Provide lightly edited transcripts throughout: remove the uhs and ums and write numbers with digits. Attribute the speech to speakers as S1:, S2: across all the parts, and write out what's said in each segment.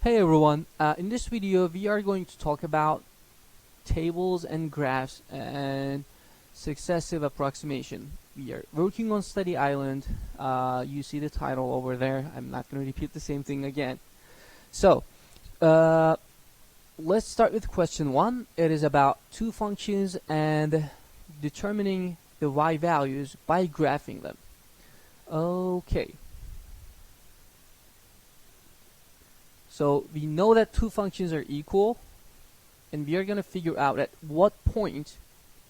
S1: Hey everyone, in this video we are going to talk about tables and graphs and successive approximation. We are working on Study Island. You see the title over there. I'm not going to repeat the same thing again. So, let's start with question 1. It is about two functions and determining the y values by graphing them. Okay. So we know that two functions are equal, and we are going to figure out at what point,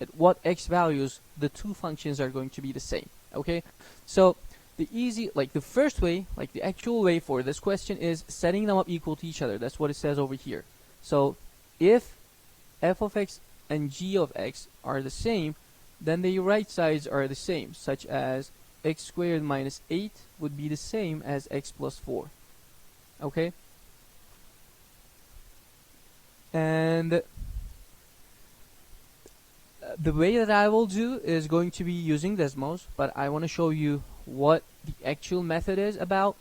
S1: at what x values, the two functions are going to be the same. Okay, so the first way, like the actual way for this question is setting them up equal to each other. That's what it says over here. So if f of x and g of x are the same, then the right sides are the same, such as x squared minus 8 would be the same as x plus 4. Okay? And the way that I will do is going to be using Desmos, but I want to show you what the actual method is about.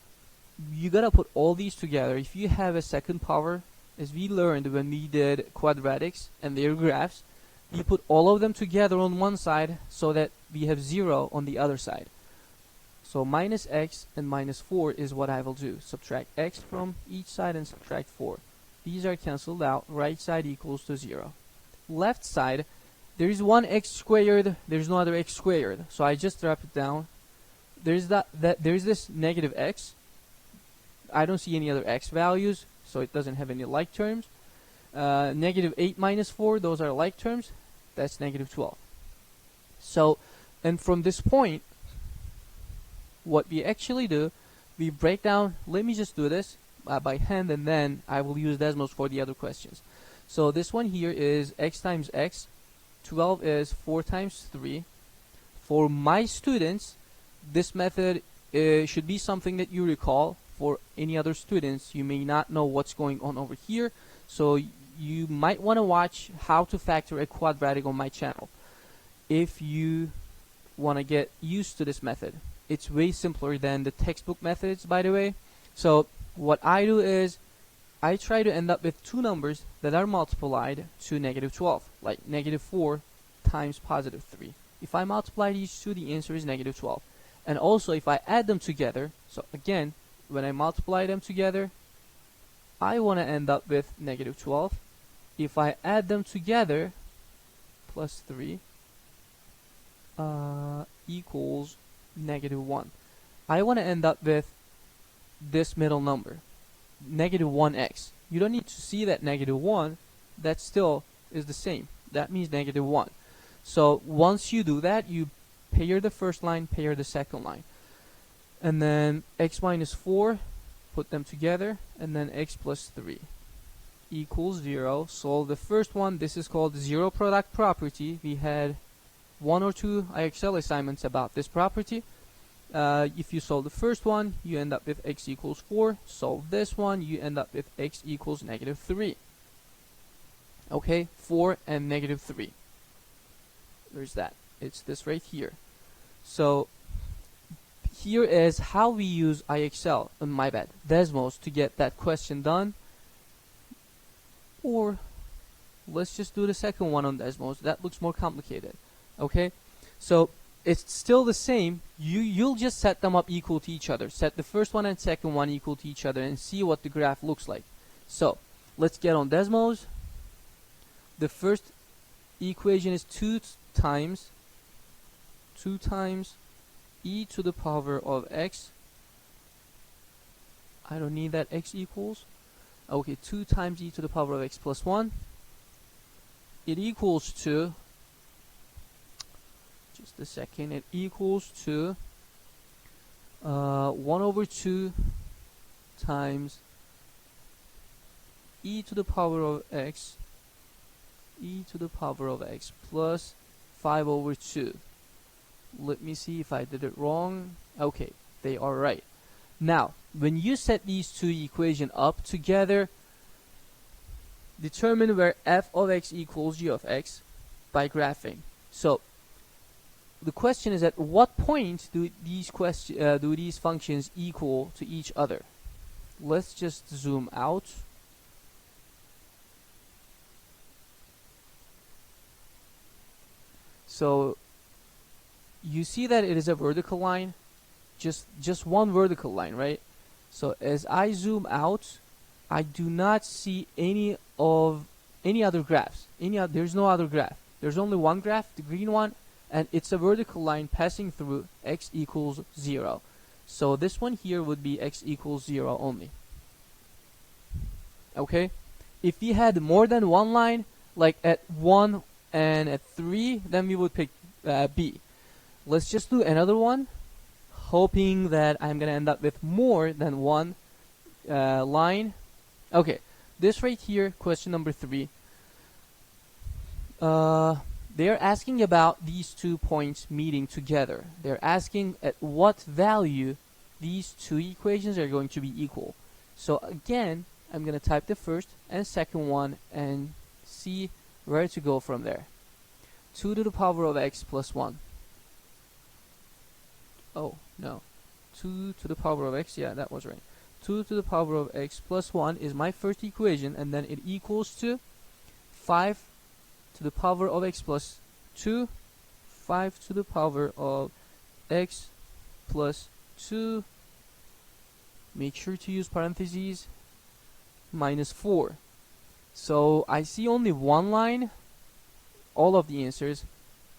S1: You gotta put all these together. If you have a second power, as we learned when we did quadratics and their graphs, you put all of them together on one side so that we have 0 on the other side. So minus x and minus 4 is what I will do. Subtract x from each side and subtract 4. These are cancelled out. Right side equals to 0. Left side, there is one x squared. There's no other x squared. So I just drop it down. There's there's this negative x. I don't see any other x values, so it doesn't have any like terms. Negative 8 minus 4, those are like terms. That's negative 12. So, and from this point, what we actually do, we break down. Let me just do this by hand, and then I will use Desmos for the other questions. So this one here is x times x. 12 is 4 times 3. For my students, this method should be something that you recall. For any other students, you may not know what's going on over here, so you might want to watch how to factor a quadratic on my channel if you want to get used to this method. It's way simpler than the textbook methods, by the way. So what I do is I try to end up with two numbers that are multiplied to negative 12, like negative 4 times positive 3. If I multiply these two, the answer is negative 12. And also if I add them together, so again, when I multiply them together, I want to end up with negative 12. If I add them together, plus 3 equals negative 1. I want to end up with this middle number, negative 1x. You don't need to see that negative 1. That still is the same. That means negative 1. So once you do that, you pair the first line, pair the second line. And then x minus 4, put them together, and then x plus 3 equals 0. Solve the first one. This is called zero product property. We had 1 or 2 IXL assignments about this property. If you solve the first one, you end up with x equals 4. Solve this one, you end up with x equals negative 3. Okay, 4 and negative 3. There's that. It's this right here. So here is how we use IXL, Desmos, to get that question done. Or let's just do the second one on Desmos. That looks more complicated. Okay, so it's still the same. You'll just set them up equal to each other. Set the first one and second one equal to each other and see what the graph looks like. So let's get on Desmos. The first equation is 2 times e to the power of x. I don't need that x equals. Okay, 2 times e to the power of x plus 1. It equals to, just a second, it equals to 1 over 2 times e to the power of x plus 5 over 2. Let me see if I did it wrong. Okay, they are right. Now, when you set these two equations up together, determine where f of x equals g of x by graphing. So the question is, at what point do these functions equal to each other? let's just zoom out. So you see that it is a vertical line, just one vertical line, right? So as I zoom out, I do not see any other graphs. There's no other graph. There's only one graph, the green one, and it's a vertical line passing through x equals 0. So this one here would be x equals 0 only. Okay? If we had more than one line, like at 1 and at 3, then we would pick B. Let's just do another one, hoping that I'm going to end up with more than one line. Okay, this right here, question number 3. They're asking about these 2 points meeting together. They're asking at what value these 2 equations are going to be equal. So again, I'm going to type the first and second one and see where to go from there. 2 to the power of x plus 1. Oh, no. 2 to the power of x, yeah, that was right. 2 to the power of x plus 1 is my first equation, and then it equals to 5 to the power of x plus 2, 5 to the power of x plus 2, make sure to use parentheses, minus 4. So I see only one line. All of the answers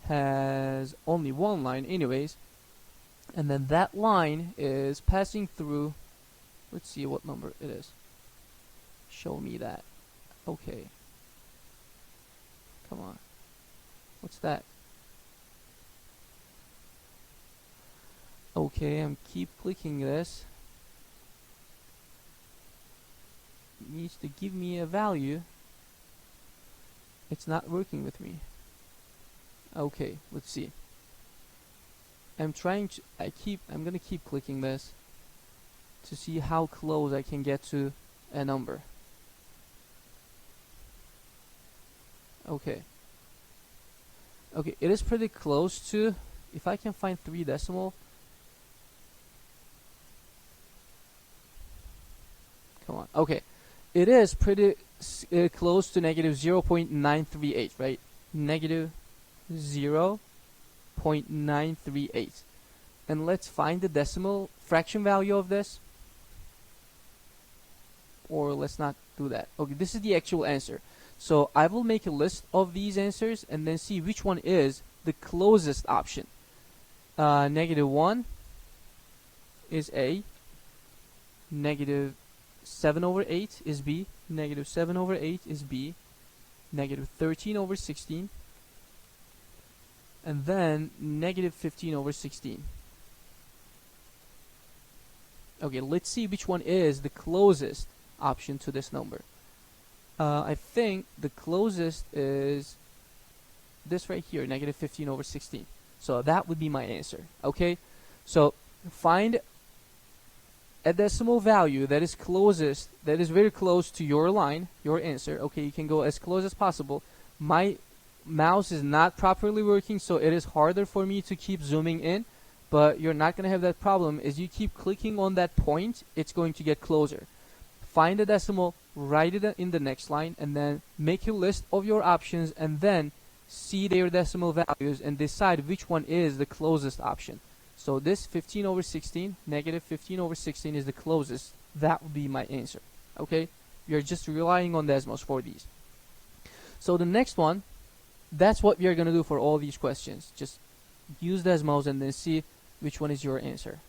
S1: has only one line anyways, and then that line is passing through, let's see what number it is. Show me that. Okay. Come on. What's that? Okay, I'm keep clicking this. It needs to give me a value. It's not working with me. Okay, let's see. I'm gonna keep clicking this to see how close I can get to a number. Okay. Okay, it is pretty close to, if I can find 3 decimal. Come on. Okay. It is pretty close to negative 0.938, right? Negative 0.938. And let's find the decimal fraction value of this. Or let's not do that. Okay, this is the actual answer. So I will make a list of these answers and then see which one is the closest option. Negative 1 is A. Negative 7 over 8 is B. Negative 7 over 8 is B. Negative 13 over 16. And then negative 15 over 16. Okay, let's see which one is the closest option to this number. I think the closest is this right here, negative 15 over 16. So that would be my answer. Okay, so find a decimal value that is closest, that is very close to your line, your answer. Okay, you can go as close as possible. My mouse is not properly working, so it is harder for me to keep zooming in, but you're not going to have that problem. As you keep clicking on that point, it's going to get closer. Find a decimal, write it in the next line, and then make a list of your options, and then see their decimal values and decide which one is the closest option. So this 15 over 16, negative 15 over 16 is the closest. That would be my answer. Okay? You're just relying on Desmos for these. So the next one, that's what we are going to do for all these questions. Just use Desmos and then see which one is your answer.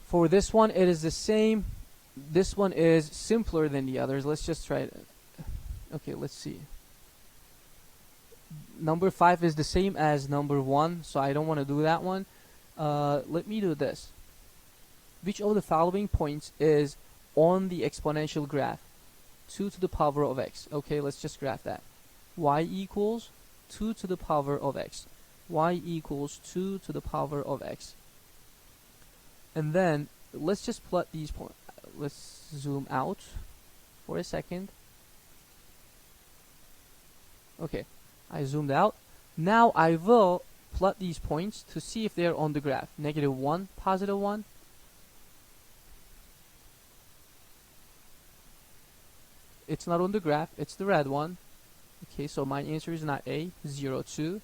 S1: For this one, it is the same. This one is simpler than the others. Let's just try it. Okay, let's see. Number 5 is the same as number 1, so I don't want to do that one. Let me do this. Which of the following points is on the exponential graph? 2 to the power of x. Okay, let's just graph that. Y equals 2 to the power of x. Y equals 2 to the power of x. And then let's just plot these points. Let's zoom out for a second. Okay, I zoomed out. Now I will plot these points to see if they're on the graph. Negative 1, positive 1. it's not on the graph, it's the red one. Okay, so my answer is not A, 0, 2,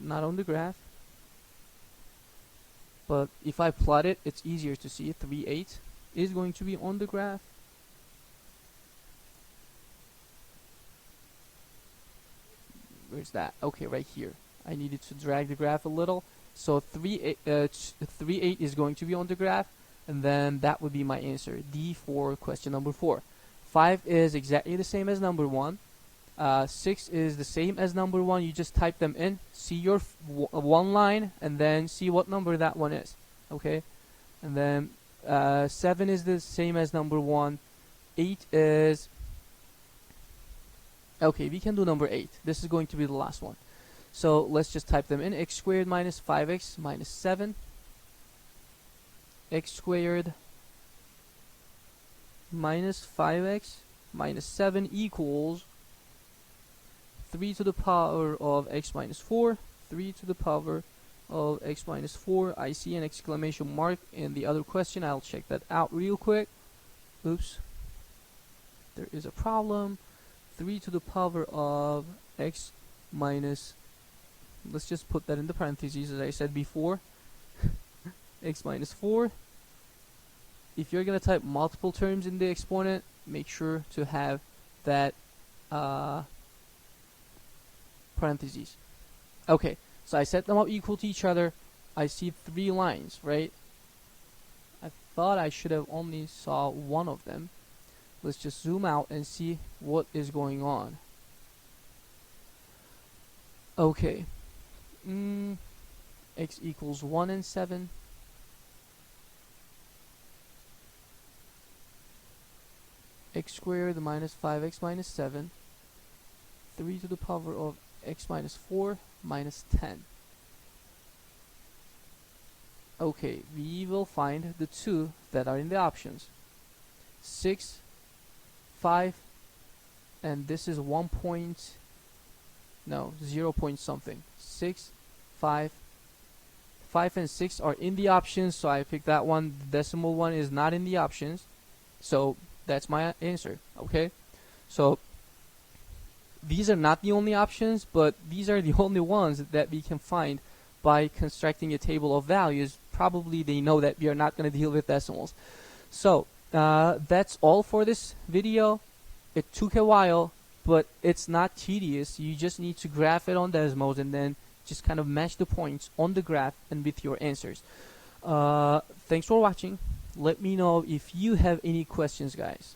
S1: not on the graph. But if I plot it, it's easier to see. 3, 8 is going to be on the graph. Where's that? Okay, right here. I needed to drag the graph a little. So 3, 8 is going to be on the graph, and then that would be my answer, D for question number 4. 5 is exactly the same as number 1. 6 is the same as number 1. You just type them in, see your one line, and then see what number that one is. Okay, and then 7 is the same as number 1. 8 is, okay, we can do number 8. This is going to be the last one. So let's just type them in. X squared minus 5x minus 7. X squared minus 5x minus 7 equals 3 to the power of x minus 4. 3 to the power of x minus 4. I see an exclamation mark in the other question. I'll check that out real quick. Oops. There is a problem. 3 to the power of x minus, let's just put that in the parentheses as I said before, x minus 4. If you're going to type multiple terms in the exponent, make sure to have that parentheses. Okay, so I set them up equal to each other. I see 3 lines, right? I thought I should have only saw one of them. Let's just zoom out and see what is going on. Okay. X equals 1 and 7. X squared minus 5x minus 7. 3 to the power of x minus 4 minus 10. Okay, we will find the 2 that are in the options. 6, 5, and this is 1 point, no, 0 point something. 6, 5, 5 and 6 are in the options, so I picked that one. The decimal one is not in the options, so that's my answer. Okay, so these are not the only options, but these are the only ones that we can find by constructing a table of values. Probably they know that we are not going to deal with decimals. So that's all for this video. It took a while, but it's not tedious. You just need to graph it on Desmos and then just kind of match the points on the graph and with your answers. Thanks for watching. Let me know if you have any questions, guys.